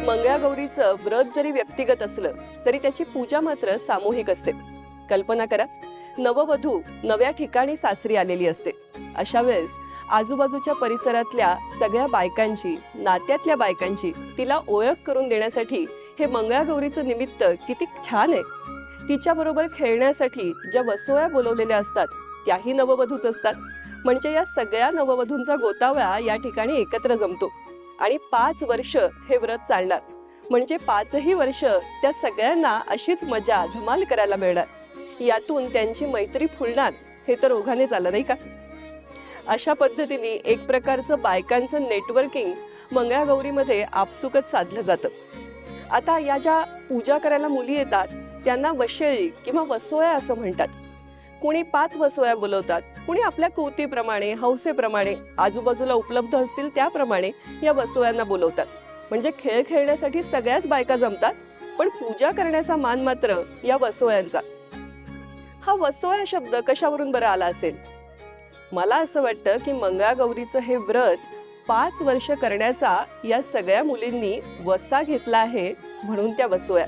मंगळागौरीचं व्रत जरी व्यक्तिगत असलं तरी त्याची पूजा मात्र सामूहिक असते. कल्पना करा, नववधू नव्या ठिकाणी सासरी आलेली असते. अशा वेळेस आजूबाजूच्या परिसरातल्या सगळ्या बायकांची, नात्यातल्या बायकांची तिला ओळख करून देण्यासाठी हे मंगळागौरीचं निमित्त किती छान आहे. तिच्याबरोबर खेळण्यासाठी ज्या वसोया बोलवलेल्या असतात त्याही नववधूच असतात. म्हणजे या सगळ्या नववधूंचा गोतावळा या ठिकाणी एकत्र जमतो आणि 5 वर्ष हे व्रत चालणार. म्हणजे 5ही वर्ष त्या सगळ्यांना अशीच मजा धमाल करायला मिळणार. यातून त्यांची मैत्री फुलणार हे तर ओघाने झालं नाही का. अशा पद्धतीने एक प्रकारचं बायकांचं नेटवर्किंग मंगळागौरीमध्ये आपसुकच साधलं जातं. आता या ज्या पूजा करायला मुली येतात त्यांना वशेळी किंवा वसोया असं म्हणतात. कोणी 5 वसोया बोलवतात, कोणी आपल्या कौतीप्रमाणे, हौसेप्रमाणे, आजूबाजूला उपलब्ध असतील त्याप्रमाणे या वसोयांना बोलवतात. म्हणजे खेळ खेळण्यासाठी सगळ्याच बायका जमतात, पण पूजा करण्याचा मान मात्र या वसोयांचा. हा वसोया शब्द कशावरून बरं आला असेल? मला असं वाटतं की मंगळागौरीचं हे व्रत 5 वर्ष करण्याचा या सगळ्या मुलींनी वसा घेतला आहे, म्हणून त्या वसोया.